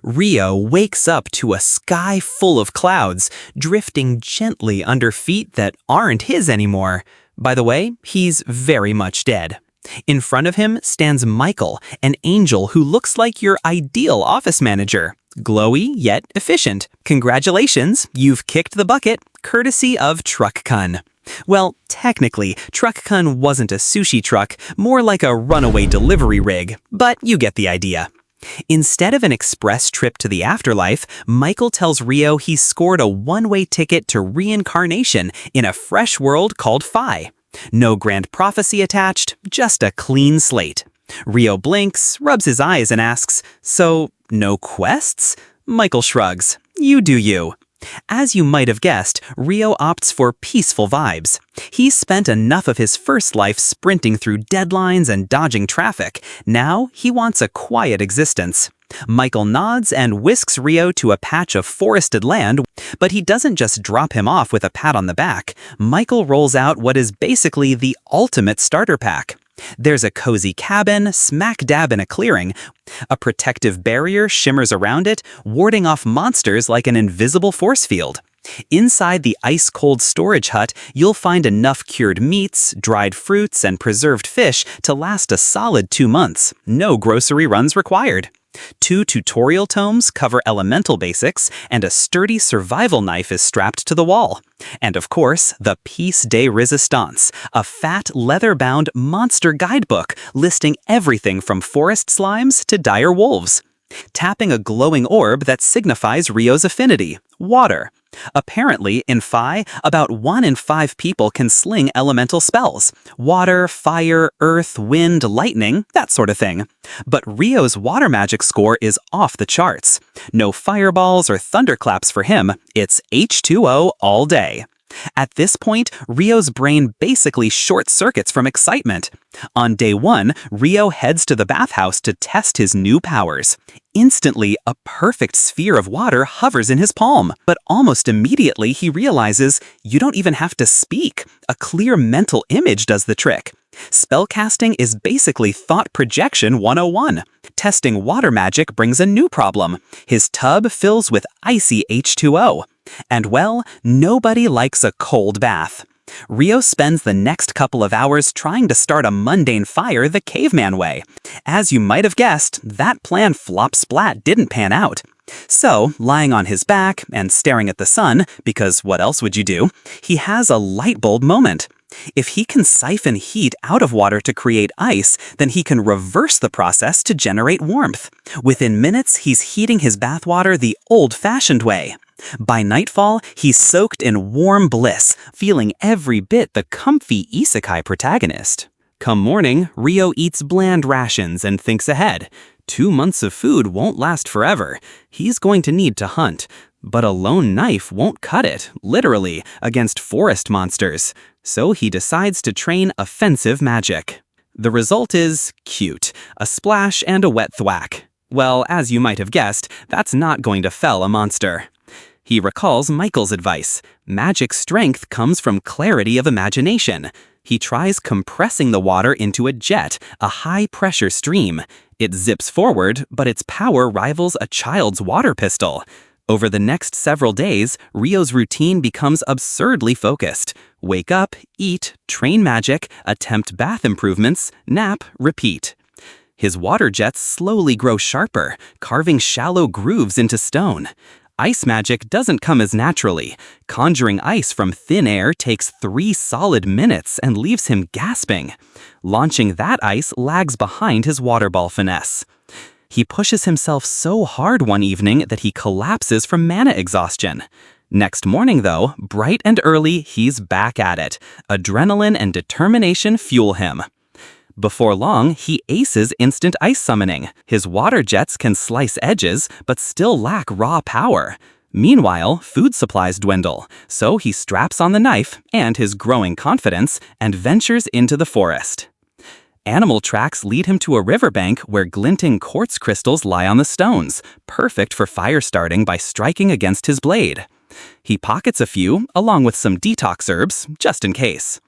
Rio wakes up to a sky full of clouds, drifting gently under feet that aren't his anymore. By the way, he's very much dead. In front of him stands Michael, an angel who looks like your ideal office manager. Glowy yet efficient. Congratulations, you've kicked the bucket, courtesy of Truck-kun. Well, technically, Truck-kun wasn't a sushi truck, more like a runaway delivery rig, but you get the idea. Instead of an express trip to the afterlife, Michael tells Rio he's scored a one-way ticket to reincarnation in a fresh world called Phi. No grand prophecy attached, just a clean slate. Rio blinks, rubs his eyes and asks, "So, no quests?" Michael shrugs. "You do you." As you might have guessed, Rio opts for peaceful vibes. He's spent enough of his first life sprinting through deadlines and dodging traffic. Now he wants a quiet existence. Michael nods and whisks Rio to a patch of forested land, but he doesn't just drop him off with a pat on the back. Michael rolls out what is basically the ultimate starter pack. There's a cozy cabin, smack dab in a clearing. A protective barrier shimmers around it, warding off monsters like an invisible force field. Inside the ice-cold storage hut, you'll find enough cured meats, dried fruits, and preserved fish to last a solid 2 months. No grocery runs required. 2 tutorial tomes cover elemental basics, and a sturdy survival knife is strapped to the wall. And of course, the Piece de Resistance, a fat, leather-bound monster guidebook listing everything from forest slimes to dire wolves. Tapping a glowing orb that signifies Rio's affinity, water. Apparently, in Phi, about 1 in 5 people can sling elemental spells. Water, fire, earth, wind, lightning, that sort of thing. But Rio's water magic score is off the charts. No fireballs or thunderclaps for him, it's H2O all day. At this point, Rio's brain basically short-circuits from excitement. On day 1, Rio heads to the bathhouse to test his new powers. Instantly, a perfect sphere of water hovers in his palm. But almost immediately, he realizes you don't even have to speak. A clear mental image does the trick. Spellcasting is basically thought projection 101. Testing water magic brings a new problem. His tub fills with icy H2O. And well, nobody likes a cold bath. Rio spends the next couple of hours trying to start a mundane fire the caveman way. As you might have guessed, that plan flop-splat didn't pan out. So, lying on his back and staring at the sun, because what else would you do, he has a light bulb moment. If he can siphon heat out of water to create ice, then he can reverse the process to generate warmth. Within minutes, he's heating his bathwater the old-fashioned way. By nightfall, he's soaked in warm bliss, feeling every bit the comfy isekai protagonist. Come morning, Rio eats bland rations and thinks ahead. 2 months of food won't last forever. He's going to need to hunt. But a lone knife won't cut it, literally, against forest monsters. So he decides to train offensive magic. The result is cute, a splash and a wet thwack. Well, as you might have guessed, that's not going to fell a monster. He recalls Michael's advice. Magic strength comes from clarity of imagination. He tries compressing the water into a jet, a high-pressure stream. It zips forward, but its power rivals a child's water pistol. Over the next several days, Rio's routine becomes absurdly focused. Wake up, eat, train magic, attempt bath improvements, nap, repeat. His water jets slowly grow sharper, carving shallow grooves into stone. Ice magic doesn't come as naturally. Conjuring ice from thin air takes 3 solid minutes and leaves him gasping. Launching that ice lags behind his water ball finesse. He pushes himself so hard one evening that he collapses from mana exhaustion. Next morning, though, bright and early, he's back at it. Adrenaline and determination fuel him. Before long, he aces instant ice summoning. His water jets can slice edges, but still lack raw power. Meanwhile, food supplies dwindle, so he straps on the knife and his growing confidence and ventures into the forest. Animal tracks lead him to a riverbank where glinting quartz crystals lie on the stones, perfect for fire starting by striking against his blade. He pockets a few, along with some detox herbs, just in case.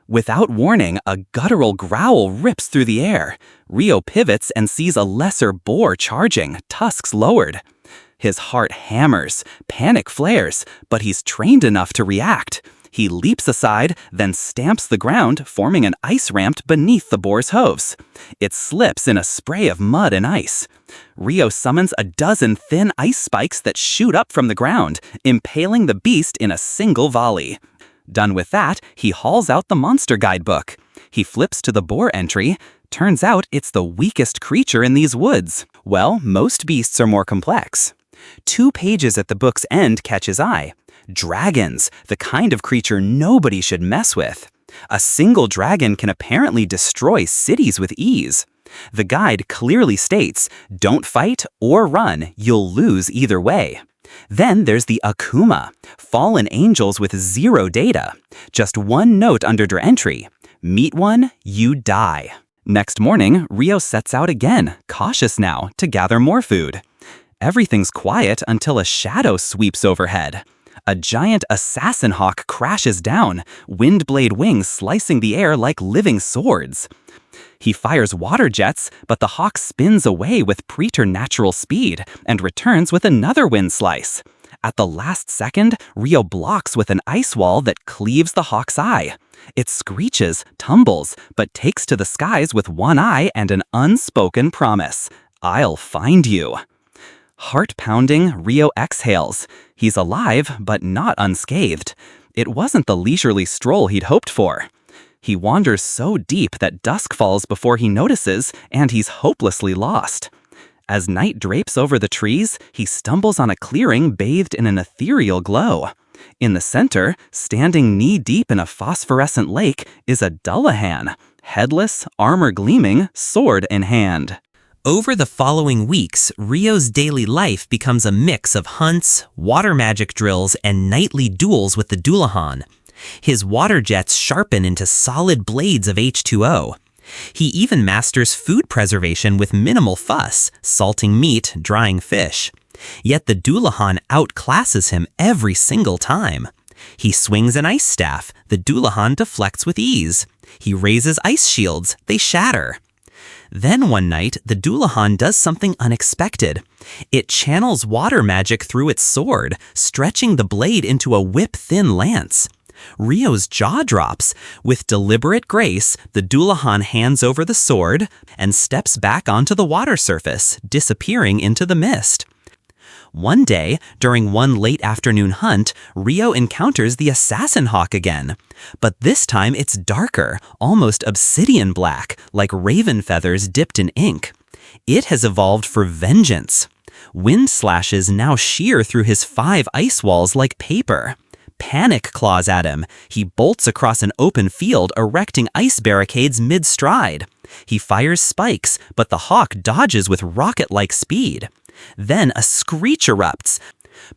Without warning, a guttural growl rips through the air. Rio pivots and sees a lesser boar charging, tusks lowered. His heart hammers, panic flares, but he's trained enough to react. He leaps aside, then stamps the ground, forming an ice ramp beneath the boar's hooves. It slips in a spray of mud and ice. Rio summons a dozen thin ice spikes that shoot up from the ground, impaling the beast in a single volley. Done with that, he hauls out the monster guidebook. He flips to the boar entry. Turns out it's the weakest creature in these woods. Well, most beasts are more complex. 2 pages at the book's end catch his eye. Dragons, the kind of creature nobody should mess with. A single dragon can apparently destroy cities with ease. The guide clearly states, don't fight or run, you'll lose either way. Then there's the Akuma, fallen angels with 0 data. Just 1 note under their entry. Meet one, you die. Next morning, Rio sets out again, cautious now, to gather more food. Everything's quiet until a shadow sweeps overhead. A giant assassin hawk crashes down, wind blade wings slicing the air like living swords. He fires water jets, but the hawk spins away with preternatural speed and returns with another wind slice. At the last second, Rio blocks with an ice wall that cleaves the hawk's eye. It screeches, tumbles, but takes to the skies with 1 eye and an unspoken promise. I'll find you. Heart pounding, Rio exhales. He's alive, but not unscathed. It wasn't the leisurely stroll he'd hoped for. He wanders so deep that dusk falls before he notices, and he's hopelessly lost. As night drapes over the trees, he stumbles on a clearing bathed in an ethereal glow. In the center, standing knee-deep in a phosphorescent lake, is a Dullahan, headless, armor gleaming, sword in hand. Over the following weeks, Rio's daily life becomes a mix of hunts, water magic drills, and nightly duels with the Dullahan. His water jets sharpen into solid blades of H2O. He even masters food preservation with minimal fuss, salting meat, drying fish. Yet the Dullahan outclasses him every single time. He swings an ice staff, the Dullahan deflects with ease. He raises ice shields, they shatter. Then one night, the Dullahan does something unexpected. It channels water magic through its sword, stretching the blade into a whip-thin lance. Rio's jaw drops. With deliberate grace, the Dullahan hands over the sword and steps back onto the water surface, disappearing into the mist. One day, during one late afternoon hunt, Rio encounters the assassin hawk again. But this time it's darker, almost obsidian black, like raven feathers dipped in ink. It has evolved for vengeance. Wind slashes now shear through his 5 ice walls like paper. Panic claws at him. He bolts across an open field, erecting ice barricades mid-stride. He fires spikes, but the hawk dodges with rocket-like speed. Then a screech erupts.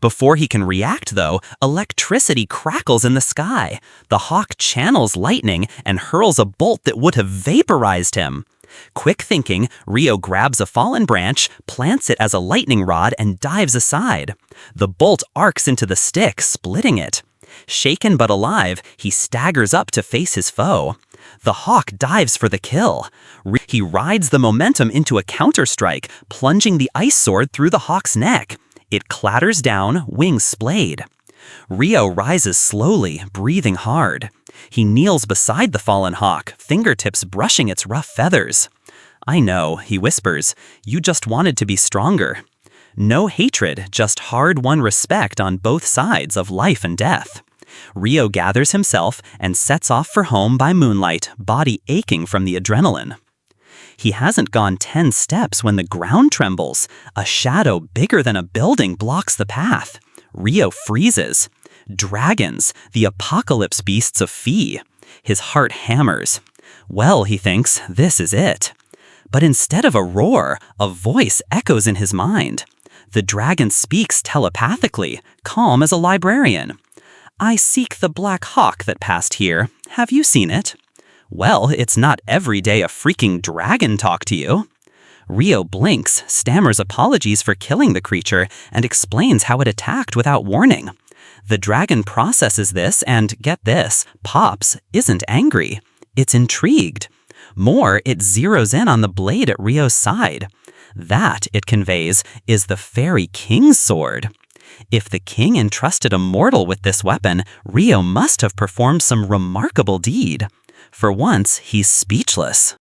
Before he can react, though, electricity crackles in the sky. The hawk channels lightning and hurls a bolt that would have vaporized him. Quick thinking, Rio grabs a fallen branch, plants it as a lightning rod, and dives aside. The bolt arcs into the stick, splitting it. Shaken but alive, he staggers up to face his foe. The hawk dives for the kill. He rides the momentum into a counterstrike, plunging the ice sword through the hawk's neck. It clatters down, wings splayed. Rio rises slowly, breathing hard. He kneels beside the fallen hawk, fingertips brushing its rough feathers. I know, he whispers, you just wanted to be stronger. No hatred, just hard-won respect on both sides of life and death. Rio gathers himself and sets off for home by moonlight, body aching from the adrenaline. He hasn't gone 10 steps when the ground trembles. A shadow bigger than a building blocks the path. Rio freezes. Dragons, the apocalypse beasts of Fee. His heart hammers. Well, he thinks, this is it. But instead of a roar, a voice echoes in his mind. The dragon speaks telepathically, calm as a librarian. I seek the black hawk that passed here. Have you seen it? Well, it's not every day a freaking dragon talk to you. Rio blinks, stammers apologies for killing the creature, and explains how it attacked without warning. The dragon processes this and, get this, Pops isn't angry. It's intrigued. More, it zeroes in on the blade at Rio's side. That, it conveys, is the fairy king's sword. If the king entrusted a mortal with this weapon, Rio must have performed some remarkable deed. For once, he's speechless.